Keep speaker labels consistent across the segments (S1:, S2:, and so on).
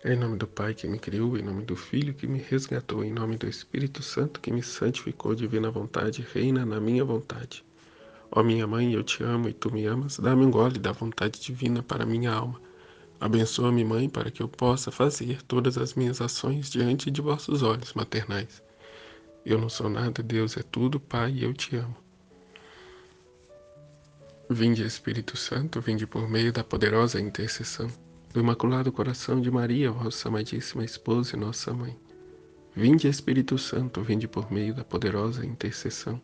S1: Em nome do Pai que me criou, em nome do Filho que me resgatou, em nome do Espírito Santo que me santificou, divina vontade, reina na minha vontade. Ó minha mãe, eu te amo e tu me amas, dá-me um gole da vontade divina para minha alma. Abençoa-me, mãe, para que eu possa fazer todas as minhas ações diante de vossos olhos maternais. Eu não sou nada, Deus é tudo, Pai, e eu te amo. Vinde, Espírito Santo, vinde por meio da poderosa intercessão do Imaculado Coração de Maria, vossa amadíssima esposa e nossa mãe. Vinde, Espírito Santo, vinde por meio da poderosa intercessão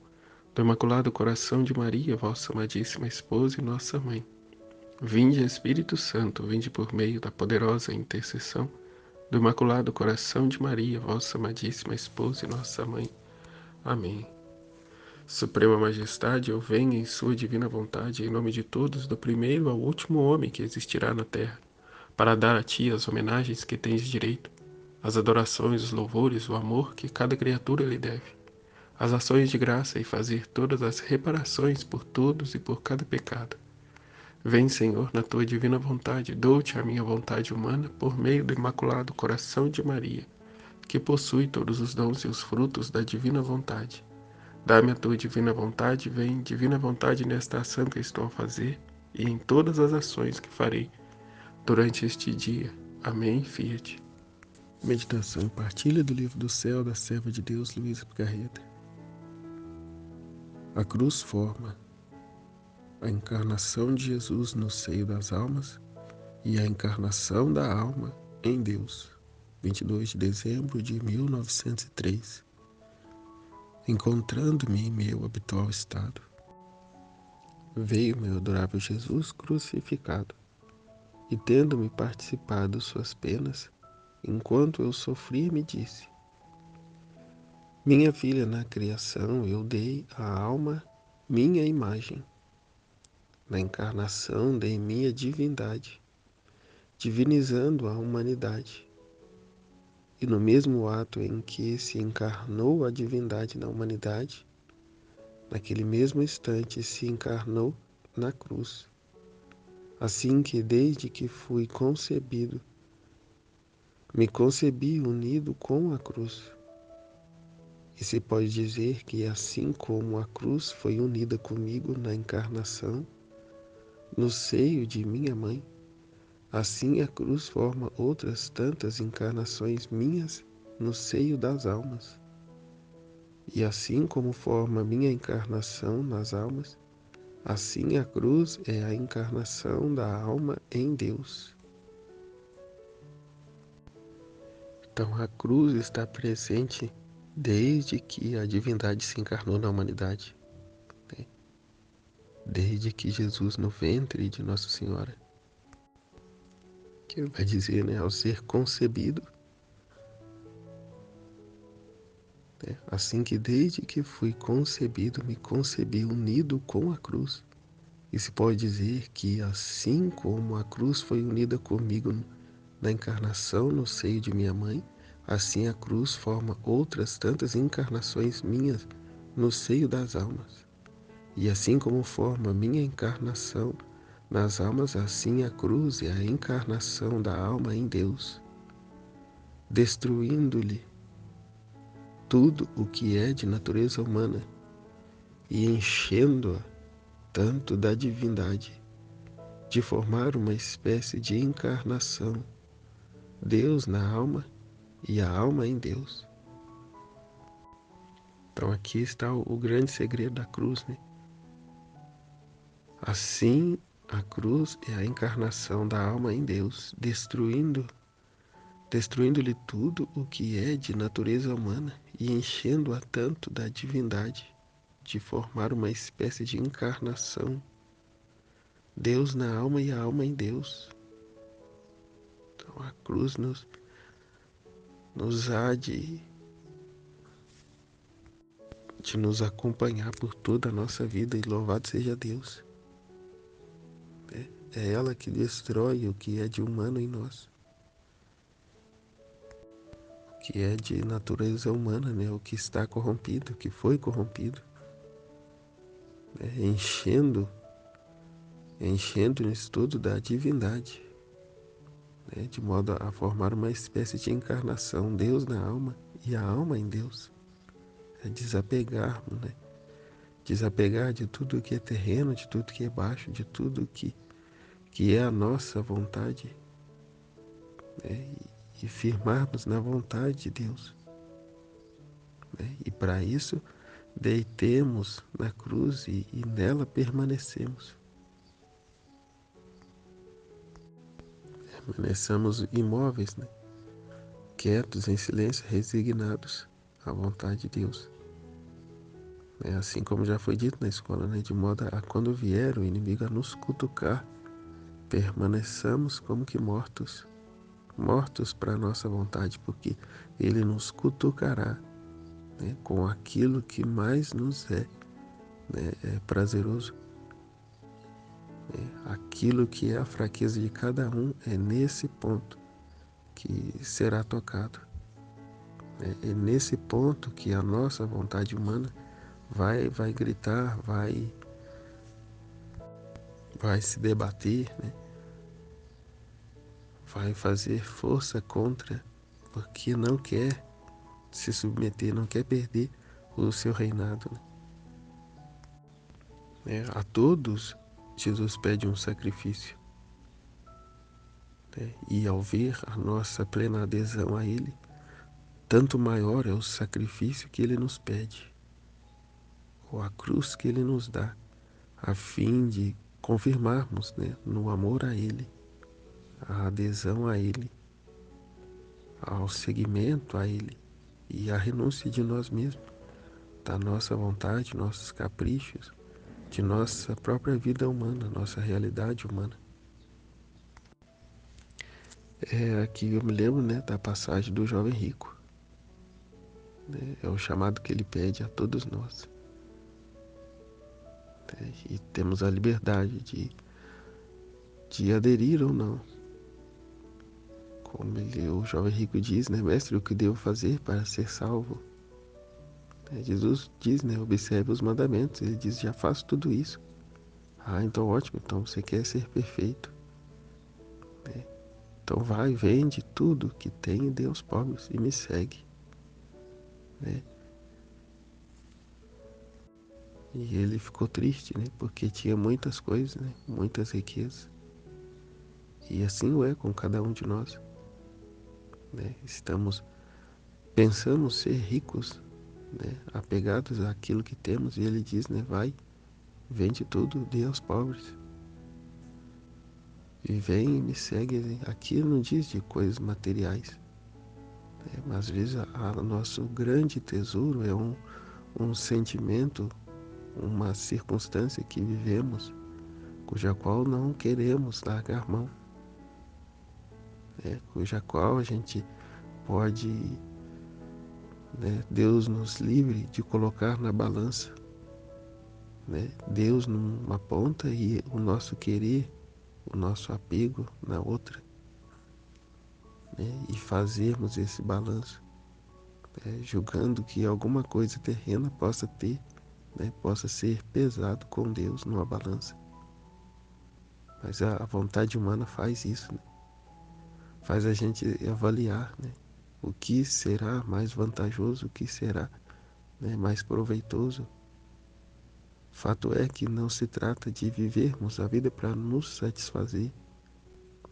S1: do Imaculado Coração de Maria, vossa amadíssima esposa e nossa mãe. Vinde, Espírito Santo, vinde por meio da poderosa intercessão do Imaculado Coração de Maria, vossa amadíssima esposa e nossa mãe. Amém. Suprema Majestade, eu venho em sua divina vontade, em nome de todos, do primeiro ao último homem que existirá na terra, para dar a ti as homenagens que tens direito, as adorações, os louvores, o amor que cada criatura lhe deve, as ações de graça e fazer todas as reparações por todos e por cada pecado. Vem, Senhor, na tua divina vontade, dou-te a minha vontade humana por meio do Imaculado Coração de Maria, que possui todos os dons e os frutos da divina vontade. Dá-me a tua divina vontade, vem, divina vontade, nesta ação que estou a fazer e em todas as ações que farei durante este dia. Amém, Fiat. Meditação e partilha do Livro do Céu da Serva de Deus, Luísa Picarreta. A cruz forma a encarnação de Jesus no seio das almas e a encarnação da alma em Deus. 22 de dezembro de 1903. Encontrando-me em meu habitual estado, veio meu adorável Jesus crucificado, e tendo-me participado suas penas, enquanto eu sofria, me disse: minha filha, na criação eu dei à alma minha imagem, na encarnação dei minha divindade, divinizando a humanidade. E no mesmo ato em que se encarnou a divindade na humanidade, naquele mesmo instante se encarnou na cruz. Assim que desde que fui concebido, me concebi unido com a cruz. E se pode dizer que assim como a cruz foi unida comigo na encarnação, no seio de minha mãe, assim a cruz forma outras tantas encarnações minhas no seio das almas. E assim como forma minha encarnação nas almas, assim a cruz é a encarnação da alma em Deus. Então a cruz está presente desde que a divindade se encarnou na humanidade, né? Desde que Jesus no ventre de Nossa Senhora, que vai dizer, né, ao ser concebido, né, assim que desde que fui concebido, me concebi unido com a cruz. E se pode dizer que assim como a cruz foi unida comigo na encarnação no seio de minha mãe, assim a cruz forma outras tantas encarnações minhas no seio das almas. E assim como forma minha encarnação nas almas, assim a cruz é a encarnação da alma em Deus, destruindo-lhe tudo o que é de natureza humana e enchendo-a tanto da divindade, de formar uma espécie de encarnação, Deus na alma e a alma em Deus. Então aqui está o grande segredo da cruz, né? Assim, a cruz é a encarnação da alma em Deus, destruindo-lhe tudo o que é de natureza humana e enchendo-a tanto da divindade, de formar uma espécie de encarnação, Deus na alma e a alma em Deus. Então a cruz nos há de nos acompanhar por toda a nossa vida, e louvado seja Deus. É ela que destrói o que é de humano em nós, o que é de natureza humana, né? O que está corrompido, o que foi corrompido, né? Enchendo-nos tudo da divindade. né, de modo a formar uma espécie de encarnação, Deus na alma e a alma em Deus. É desapegarmos, né? Desapegar de tudo que é terreno, de tudo que é baixo, de tudo que é a nossa vontade, né? E firmarmos na vontade de Deus, né? E para isso, deitemos na cruz e nela permanecemos. Permaneçamos imóveis, né? Quietos, em silêncio, resignados à vontade de Deus. É assim como já foi dito na escola, né? De modo a quando vier o inimigo a nos cutucar, permaneçamos como que mortos, mortos para a nossa vontade, porque ele nos cutucará, né, com aquilo que mais nos é prazeroso. Aquilo que é a fraqueza de cada um é nesse ponto que será tocado. É nesse ponto que a nossa vontade humana vai gritar, vai se debater, né? Vai fazer força contra, porque não quer se submeter, não quer perder o seu reinado, né? A todos, Jesus pede um sacrifício, né? E ao ver a nossa plena adesão a Ele, tanto maior é o sacrifício que Ele nos pede, ou a cruz que Ele nos dá, a fim de confirmarmos, né, no amor a Ele, a adesão a Ele, ao seguimento a Ele e a renúncia de nós mesmos, da nossa vontade, nossos caprichos, de nossa própria vida humana, nossa realidade humana. Aqui eu me lembro, né, da passagem do jovem rico, né? É o chamado que ele pede a todos nós, né? E temos a liberdade de aderir ou não. Como o jovem rico diz, né, mestre, o que devo fazer para ser salvo? Jesus diz, né, observe os mandamentos. Ele diz, já faço tudo isso. Ah, então ótimo, então você quer ser perfeito, né? Então vai, vende tudo que tem e dê aos pobres e me segue, né? E ele ficou triste, né? Porque tinha muitas coisas, né? Muitas riquezas. E assim o é com cada um de nós, né? Pensamos ser ricos, né? Apegados àquilo que temos. E ele diz, né? Vai, vende tudo, dê aos pobres. E vem e me segue, né? Aqui não diz de coisas materiais, né? Mas às vezes nosso grande tesouro é um sentimento, uma circunstância que vivemos, cuja qual não queremos largar mão, né? Cuja qual a gente pode, né, Deus nos livre de colocar na balança, né? Deus numa ponta e o nosso querer, o nosso apego na outra, né? E fazermos esse balanço, né? Julgando que alguma coisa terrena possa ter, né, possa ser pesado com Deus numa balança. Mas a vontade humana faz isso, né? Faz a gente avaliar, né, o que será mais vantajoso, o que será, né, mais proveitoso. Fato é que não se trata de vivermos a vida para nos satisfazer,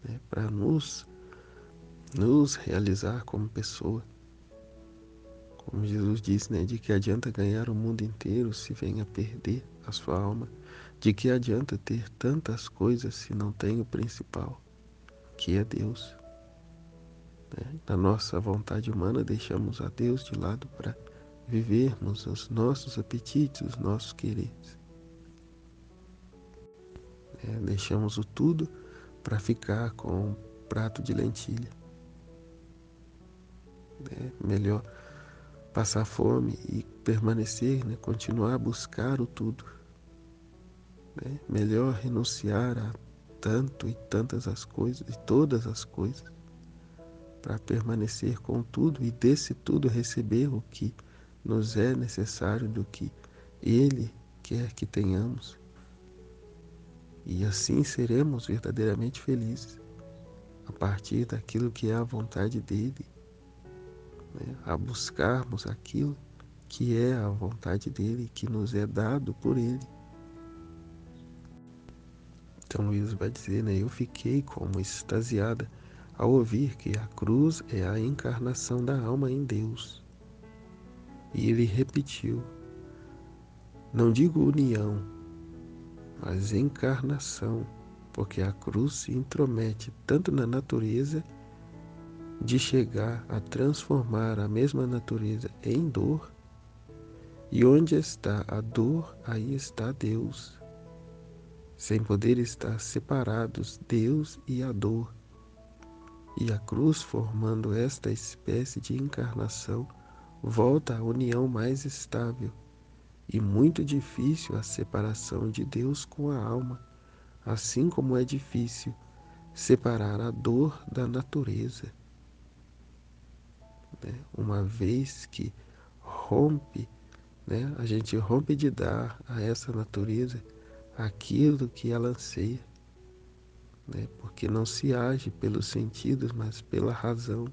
S1: né, para nos realizar como pessoa. Como Jesus disse, né, de que adianta ganhar o mundo inteiro se vem a perder a sua alma? De que adianta ter tantas coisas se não tem o principal, que é Deus, né? Na nossa vontade humana deixamos a Deus de lado para vivermos os nossos apetites, os nossos quereres. Deixamos o tudo para ficar com um prato de lentilha. Melhor passar fome e permanecer, né? Continuar a buscar o tudo. Melhor renunciar a tanto e tantas as coisas, e todas as coisas, para permanecer com tudo e desse tudo receber o que nos é necessário, do que Ele quer que tenhamos. E assim seremos verdadeiramente felizes. a partir daquilo que é a vontade dele, né? A buscarmos aquilo que é a vontade dele, que nos é dado por ele. Então Luiz vai dizer, né? Eu fiquei como extasiada ao ouvir que a cruz é a encarnação da alma em Deus. E ele repetiu, não digo união, mas encarnação, porque a cruz se intromete tanto na natureza de chegar a transformar a mesma natureza em dor, e onde está a dor, aí está Deus. Sem poder estar separados Deus e a dor. E a cruz, formando esta espécie de encarnação, volta à união mais estável e muito difícil a separação de Deus com a alma, assim como é difícil separar a dor da natureza, né? Uma vez que rompe, né? A gente rompe de dar a essa natureza aquilo que ela anseia, né? Porque não se age pelos sentidos, mas pela razão,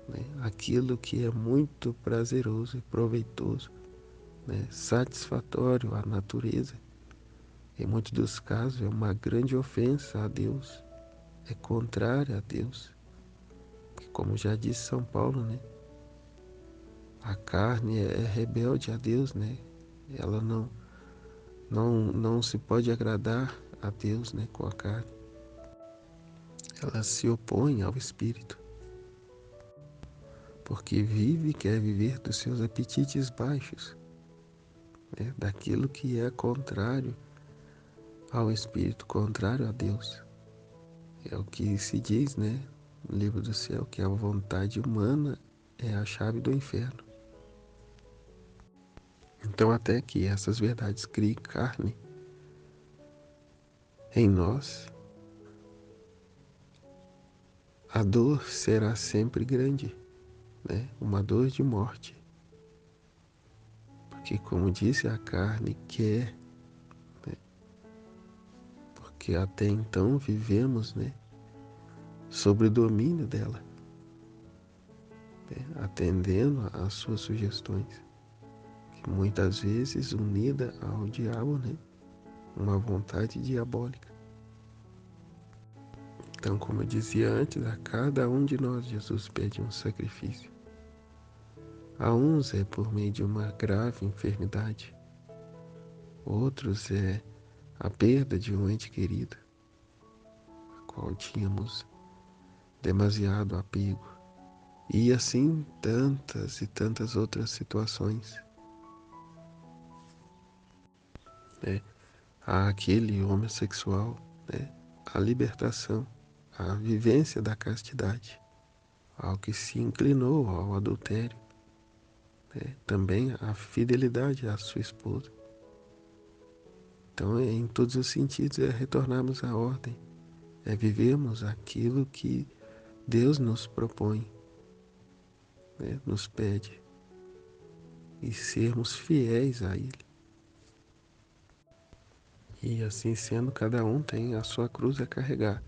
S1: né? Aquilo que é muito prazeroso e proveitoso, né? Satisfatório à natureza, em muitos dos casos é uma grande ofensa a Deus, é contrária a Deus. Como já disse São Paulo, né? A carne é rebelde a Deus, né? Ela não se pode agradar a Deus, né, com a carne. Ela se opõe ao Espírito, porque vive e quer viver dos seus apetites baixos, né, daquilo que é contrário ao Espírito, contrário a Deus. É o que se diz, né, no livro do céu, que a vontade humana é a chave do inferno. Então, até que essas verdades criem carne em nós, a dor será sempre grande, né? Uma dor de morte. Porque, como disse, a carne quer, né? Porque até então vivemos, né, sob o domínio dela, né? Atendendo às suas sugestões, que muitas vezes unida ao diabo, né? Uma vontade diabólica. Então, como eu dizia antes, a cada um de nós Jesus pede um sacrifício. A uns é por meio de uma grave enfermidade, outros é a perda de um ente querido, a qual tínhamos demasiado apego, e assim tantas e tantas outras situações, né? Há aquele homossexual, né? A libertação, a vivência da castidade, ao que se inclinou ao adultério, né? Também a fidelidade à sua esposa. Então, em todos os sentidos, é retornarmos à ordem, é vivermos aquilo que Deus nos propõe, né? Nos pede, e sermos fiéis a Ele. E assim sendo, cada um tem a sua cruz a carregar.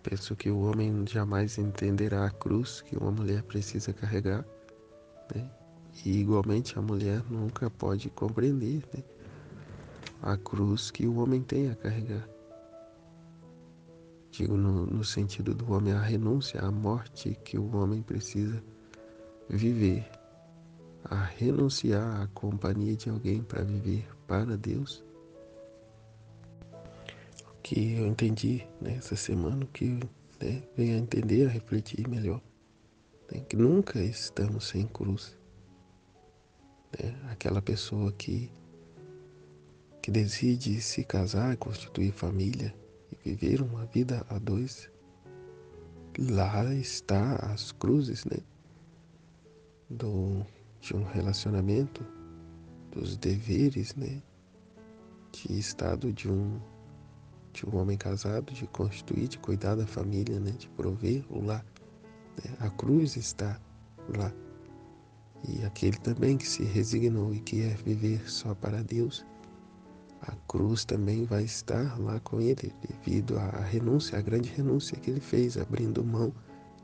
S1: Penso que o homem jamais entenderá a cruz que uma mulher precisa carregar, né? E igualmente a mulher nunca pode compreender, né, a cruz que o homem tem a carregar. Digo no sentido do homem, a renúncia, a morte que o homem precisa viver, a renunciar à companhia de alguém para viver para Deus. Que eu entendi, né, essa semana, que, né, venho a entender, a refletir melhor, né, que nunca estamos sem cruz, né? Aquela pessoa que decide se casar, constituir família e viver uma vida a dois, lá está as cruzes, né, de um relacionamento, dos deveres, né, de estado de um homem casado, de constituir, de cuidar da família, né, de prover o lar, né? A cruz está lá. E aquele também que se resignou e quer viver só para Deus, a cruz também vai estar lá com ele, devido à renúncia, à grande renúncia que ele fez, abrindo mão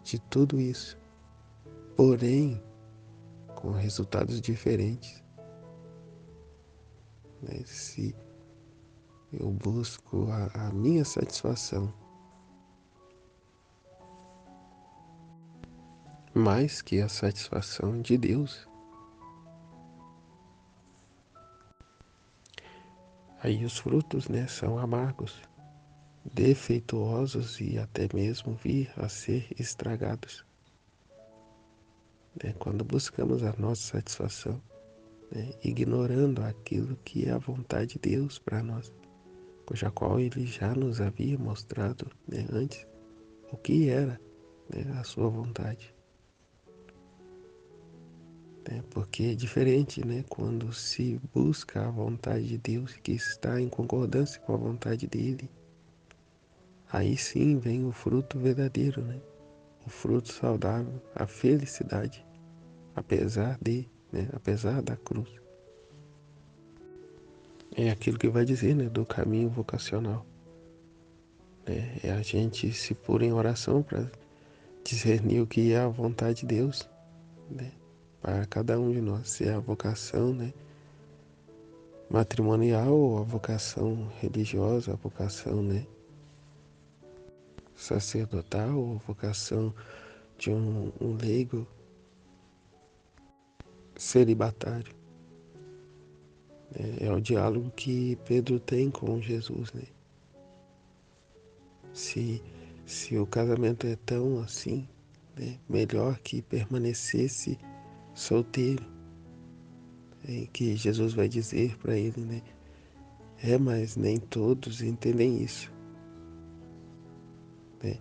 S1: de tudo isso. Porém, com resultados diferentes. Né? Se eu busco a minha satisfação mais que a satisfação de Deus, aí os frutos, né, são amargos, defeituosos e até mesmo vir a ser estragados. Né? Quando buscamos a nossa satisfação, né, ignorando aquilo que é a vontade de Deus para nós, cuja qual Ele já nos havia mostrado, né, antes o que era, né, a sua vontade. Né? Porque é diferente, né, quando se busca a vontade de Deus que está em concordância com a vontade dele, aí sim vem o fruto verdadeiro, né? O fruto saudável, a felicidade, apesar de, né, apesar da cruz. É aquilo que vai dizer, né, do caminho vocacional. Né? É a gente se pôr em oração para discernir o que é a vontade de Deus, né? Para cada um de nós, se é a vocação, né, matrimonial ou a vocação religiosa, a vocação, né, sacerdotal ou vocação de um leigo celibatário. É o diálogo que Pedro tem com Jesus, né? Se, se o casamento é tão assim, né, melhor que permanecesse solteiro, que Jesus vai dizer para ele, né? Mas nem todos entendem isso. Né?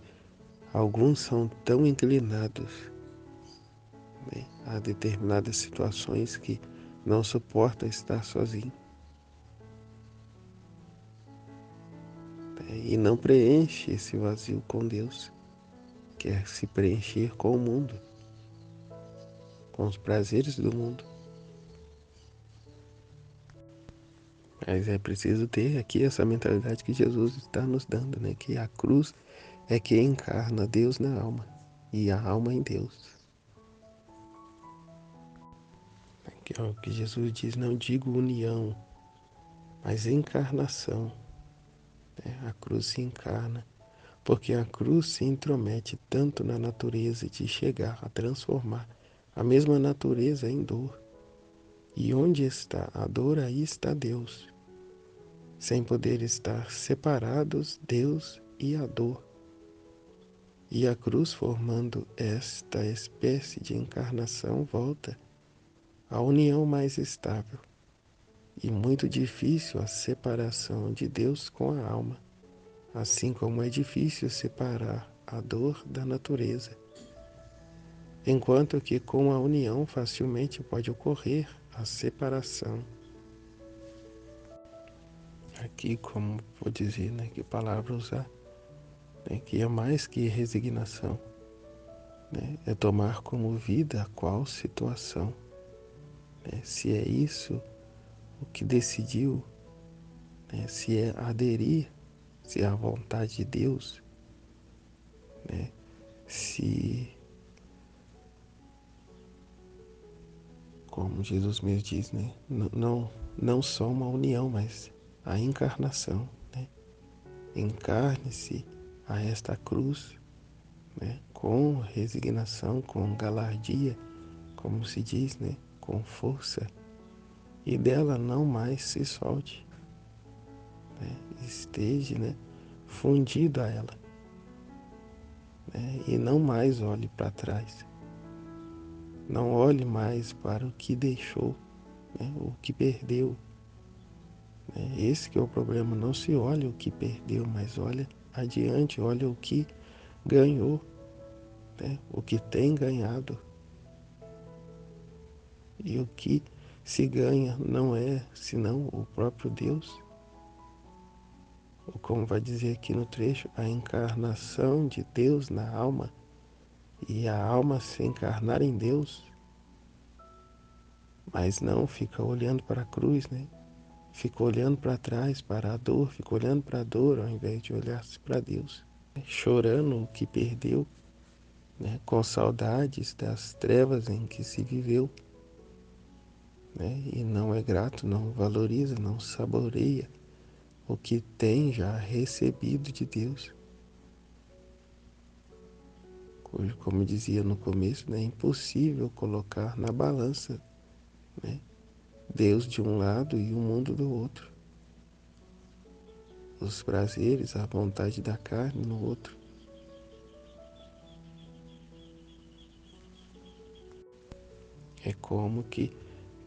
S1: Alguns são tão inclinados, né, a determinadas situações que não suportam estar sozinho. Né? E não preenche esse vazio com Deus. Quer se preencher com o mundo, com os prazeres do mundo. Mas é preciso ter aqui essa mentalidade que Jesus está nos dando, né? Que a cruz é que encarna Deus na alma e a alma em Deus. Que é o que Jesus diz, não digo união, mas encarnação. Né? A cruz se encarna, porque a cruz se intromete tanto na natureza de chegar a transformar a mesma natureza em dor. E onde está a dor, aí está Deus. Sem poder estar separados, Deus e a dor. E a cruz, formando esta espécie de encarnação, volta à união mais estável e muito difícil a separação de Deus com a alma, assim como é difícil separar a dor da natureza, enquanto que com a união facilmente pode ocorrer a separação. Aqui, como vou dizer, né, que palavra usar, né, que é mais que resignação, né, é tomar como vida a qual situação. Né, se é isso o que decidiu, né, se é aderir, se é a vontade de Deus, né, se, como Jesus mesmo diz, né, não só uma união, mas a encarnação. Né, encarne-se a esta cruz, né, com resignação, com galardia, como se diz, né, com força, e dela não mais se solte, né, esteja, né, fundido a ela, né, e não mais olhe para trás, não olhe mais para o que deixou, né, o que perdeu. Né, esse que é o problema, não se olha o que perdeu, mas olha adiante, olha o que ganhou, né, o que tem ganhado. E o que se ganha não é senão o próprio Deus. Ou como vai dizer aqui no trecho, a encarnação de Deus na alma e a alma se encarnar em Deus, mas não fica olhando para a cruz, né?
S2: fica olhando para trás, para a dor, fica olhando para a dor ao invés de olhar para Deus, chorando o que perdeu, né? Com saudades das trevas em que se viveu, né? E não é grato, não valoriza, não saboreia o que tem já recebido de Deus. Como eu dizia no começo, né? É impossível colocar na balança, né? Deus de um lado e o mundo do outro. Os prazeres, a vontade da carne no outro. É como que,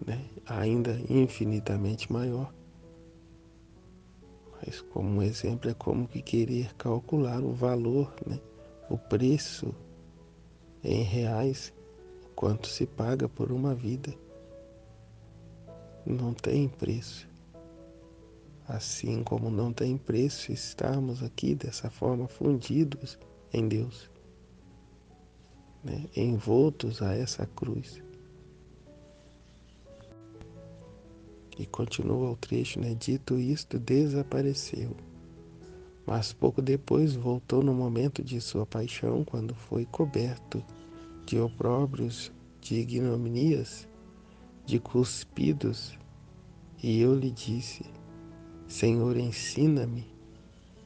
S2: né, ainda infinitamente maior. Mas como um exemplo é como que querer calcular o valor, né, o preço em reais, quanto se paga por uma vida. Não tem preço. Assim como não tem preço estarmos aqui dessa forma fundidos em Deus, né, envoltos a essa cruz. E continua o trecho, né? Dito isto, desapareceu. Mas pouco depois voltou no momento de sua paixão, quando foi coberto de opróbrios, de ignominias, de cuspidos. E eu lhe disse: Senhor, ensina-me,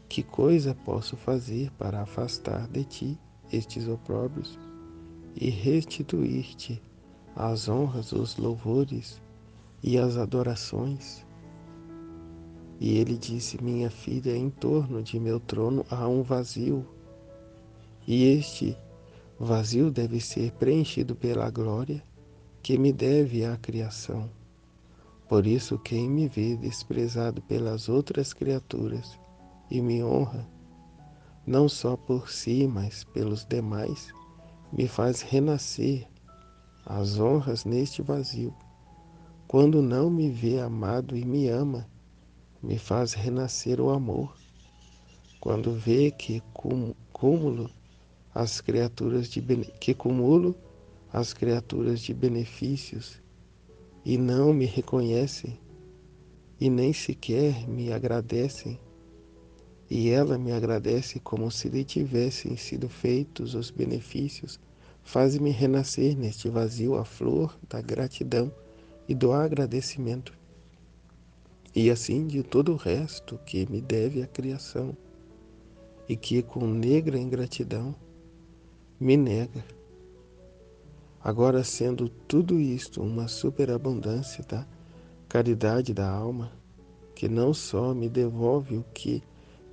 S2: que coisa posso fazer para afastar de ti estes opróbrios e restituir-te as honras, os louvores e as adorações? E ele disse: Minha filha, em torno de meu trono há um vazio, e este vazio deve ser preenchido pela glória que me deve a criação. Por isso, quem me vê desprezado pelas outras criaturas e me honra, não só por si, mas pelos demais, me faz renascer as honras neste vazio. Quando não me vê amado e me ama, me faz renascer o amor. Quando vê que cúmulo as criaturas que cumulo as criaturas de benefícios e não me reconhecem e nem sequer me agradecem, e ela me agradece como se lhe tivessem sido feitos os benefícios, faz-me renascer neste vazio a flor da gratidão e do agradecimento, e assim de todo o resto que me deve a criação, e que com negra ingratidão me nega. Agora, sendo tudo isto uma superabundância da caridade da alma, que não só me devolve o que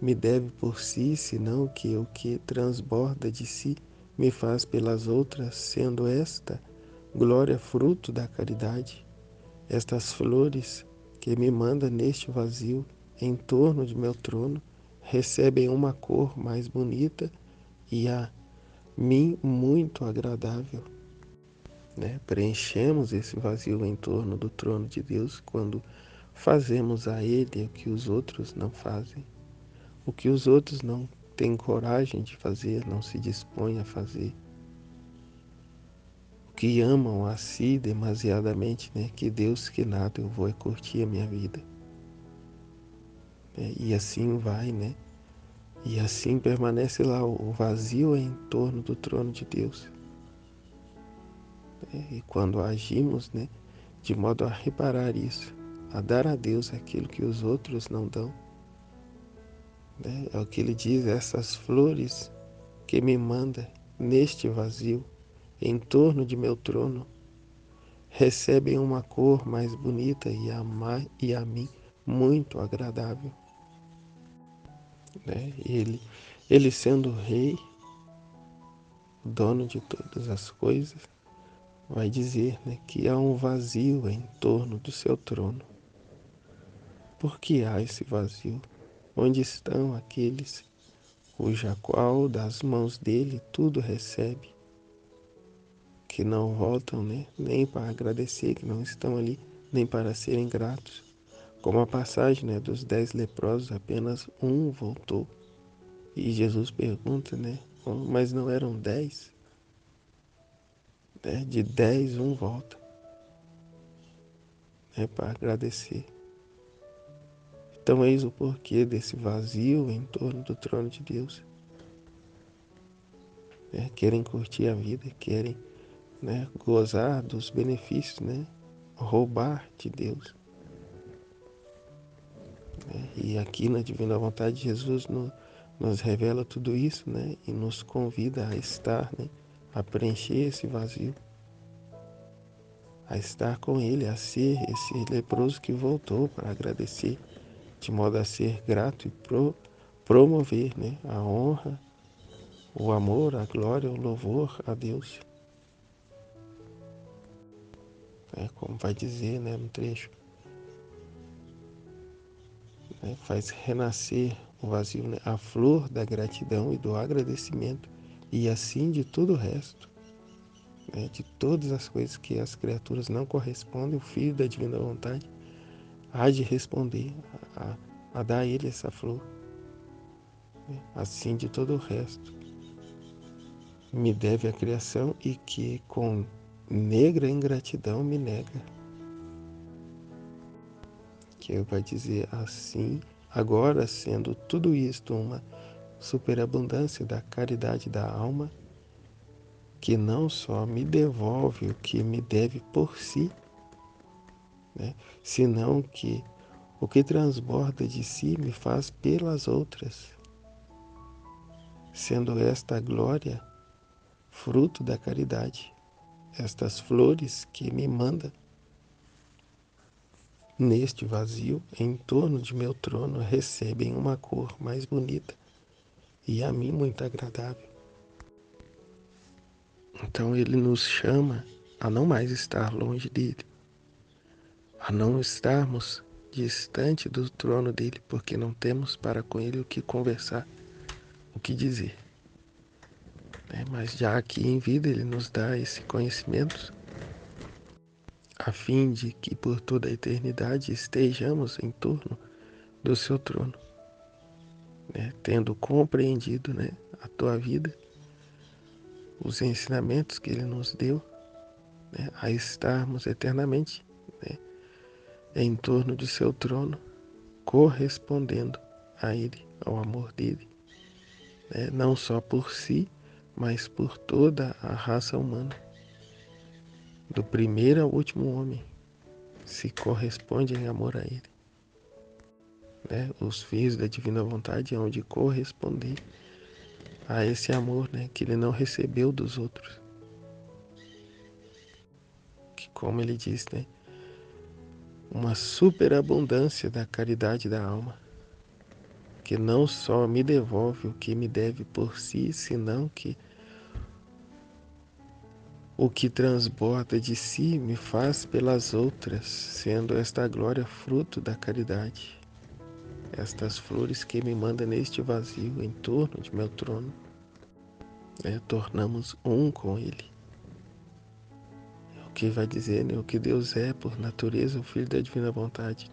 S2: me deve por si, senão que o que transborda de si me faz pelas outras, sendo esta glória fruto da caridade, estas flores que me manda neste vazio, em torno de meu trono, recebem uma cor mais bonita e a mim muito agradável, né? Preenchemos esse vazio em torno do trono de Deus quando fazemos a Ele o que os outros não fazem, o que os outros não têm coragem de fazer, não se dispõem a fazer, o que amam a si demasiadamente, né? Que Deus, que nada, eu vou é curtir a minha vida, né? E assim vai, né? E assim permanece lá o vazio em torno do trono de Deus. E quando agimos, né, de modo a reparar isso, a dar a Deus aquilo que os outros não dão, né, é o que ele diz: essas flores que me manda neste vazio, em torno de meu trono, recebem uma cor mais bonita e a mim muito agradável. Né? Ele sendo o rei, o dono de todas as coisas, vai dizer, né, que há um vazio em torno do seu trono. Por que há esse vazio? Onde estão aqueles cuja qual das mãos dele tudo recebe, que não voltam, né, nem para agradecer, que não estão ali nem para serem gratos? Como a passagem, né, dos 10 leprosos, apenas um voltou. E Jesus pergunta, né, mas não eram 10? Né? De 10, um volta, né, para agradecer. Então eis o porquê desse vazio em torno do trono de Deus. Querem curtir a vida, querem, gozar dos benefícios, roubar de Deus. E aqui na Divina Vontade de Jesus nos revela tudo isso, e nos convida a estar, a preencher esse vazio, a estar com Ele, a ser esse leproso que voltou para agradecer, de modo a ser grato e promover, a honra, o amor, a glória, o louvor a Deus. Como vai dizer, no trecho, faz renascer o vazio, a flor da gratidão e do agradecimento, e assim de todo o resto, de todas as coisas que as criaturas não correspondem, o Filho da Divina Vontade há de responder, a dar a Ele essa flor, assim de todo o resto. Me deve a criação e que com negra ingratidão me nega. Que vai dizer assim, agora sendo tudo isto uma superabundância da caridade da alma, que não só me devolve o que me deve por si, senão que o que transborda de si me faz pelas outras, sendo esta a glória, fruto da caridade, estas flores que me manda neste vazio, em torno de meu trono, recebem uma cor mais bonita e a mim muito agradável. Então ele nos chama a não mais estar longe dele, a não estarmos distante do trono dele, porque não temos para com ele o que conversar, o que dizer. Mas já aqui em vida ele nos dá esse conhecimento, a fim de que por toda a eternidade estejamos em torno do seu trono, tendo compreendido, a tua vida, os ensinamentos que ele nos deu, a estarmos eternamente, em torno de seu trono, correspondendo a ele, ao amor dele, não só por si, mas por toda a raça humana, do primeiro ao último homem, se corresponde em amor a ele. Os filhos da divina vontade hão de corresponder a esse amor, que ele não recebeu dos outros. Que, como ele diz, uma superabundância da caridade da alma, que não só me devolve o que me deve por si, senão que o que transborda de si me faz pelas outras, sendo esta glória fruto da caridade. Estas flores que me manda neste vazio em torno de meu trono, tornamos um com ele. O que vai dizer, o que Deus é por natureza, o Filho da Divina Vontade,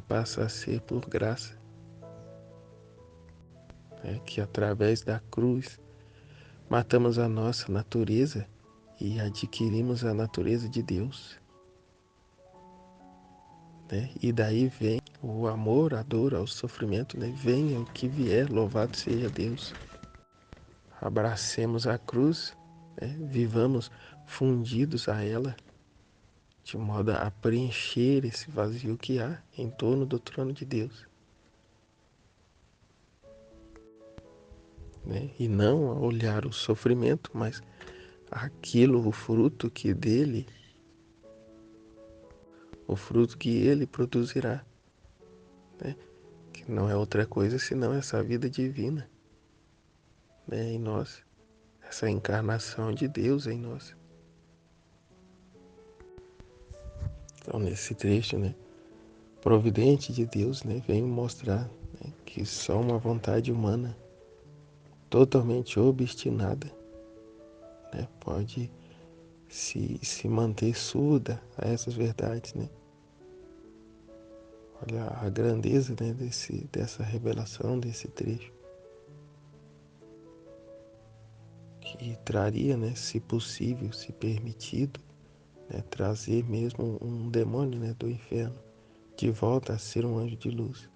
S2: passa a ser por graça. Que através da cruz matamos a nossa natureza e adquirimos a natureza de Deus. E daí vem o amor, a dor, o sofrimento, venha o que vier, louvado seja Deus. Abracemos a cruz, vivamos fundidos a ela, de modo a preencher esse vazio que há em torno do trono de Deus. E não a olhar o sofrimento, mas aquilo, o fruto que dele, o fruto que ele produzirá, que não é outra coisa senão essa vida divina, em nós, essa encarnação de Deus em nós. Então, nesse trecho, providente de Deus, vem mostrar que só uma vontade humana totalmente obstinada pode se manter surda a essas verdades. Olha a grandeza dessa revelação, desse trecho, que traria, se possível, se permitido, trazer mesmo um demônio do inferno de volta a ser um anjo de luz,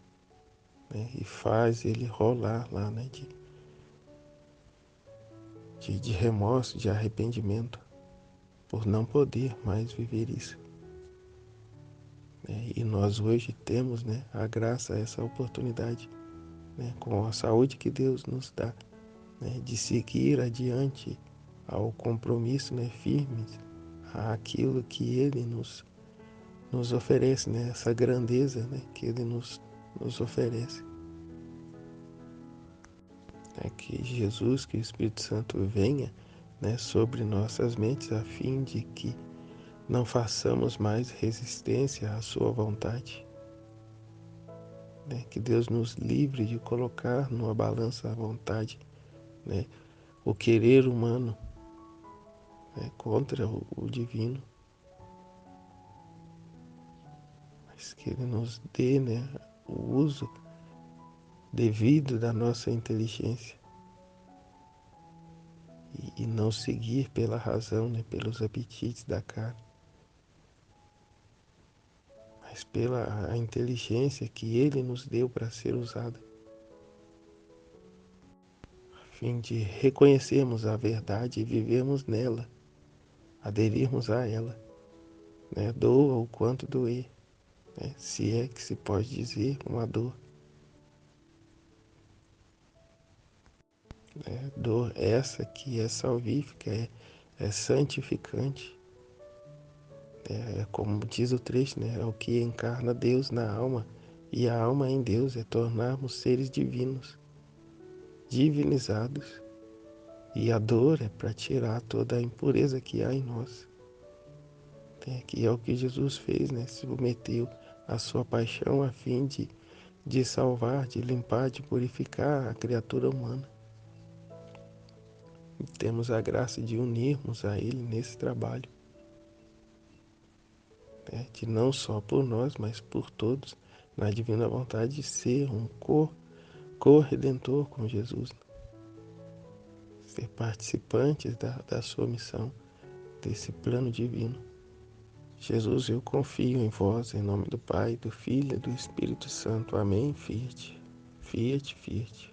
S2: né? E faz ele rolar lá, né? De remorso, de arrependimento, por não poder mais viver isso, né? E nós hoje temos, né, a graça, essa oportunidade, né, com a saúde que Deus nos dá, né, de seguir adiante ao compromisso, né, firmes àquilo que Ele nos oferece, né, essa grandeza, né, que Ele nos oferece. É que Jesus, que o Espírito Santo venha, né, sobre nossas mentes, a fim de que não façamos mais resistência à sua vontade, né? Que Deus nos livre de colocar numa balança a vontade, né? O querer humano, né? Contra o divino, mas que Ele nos dê, né, o uso devido da nossa inteligência e não seguir pela razão, né, pelos apetites da carne, mas pela a inteligência que Ele nos deu para ser usada, a fim de reconhecermos a verdade e vivermos nela, aderirmos a ela, né? Doa o quanto doer, né? Se é que se pode dizer uma dor, né? Dor essa que é salvífica, é santificante, é como diz o trecho, né? É o que encarna Deus na alma, e a alma em Deus é tornarmos seres divinos, divinizados, e a dor é para tirar toda a impureza que há em nós, né? Que é o que Jesus fez, né? Se submeteu à sua paixão a fim de salvar, de limpar, de purificar a criatura humana. E temos a graça de unirmos a Ele nesse trabalho, né? De não só por nós, mas por todos, na divina vontade de ser um co-redentor com Jesus, ser participantes da sua missão, desse plano divino. Jesus, eu confio em vós, em nome do Pai, do Filho e do Espírito Santo. Amém. Fiat, fiat, fiat.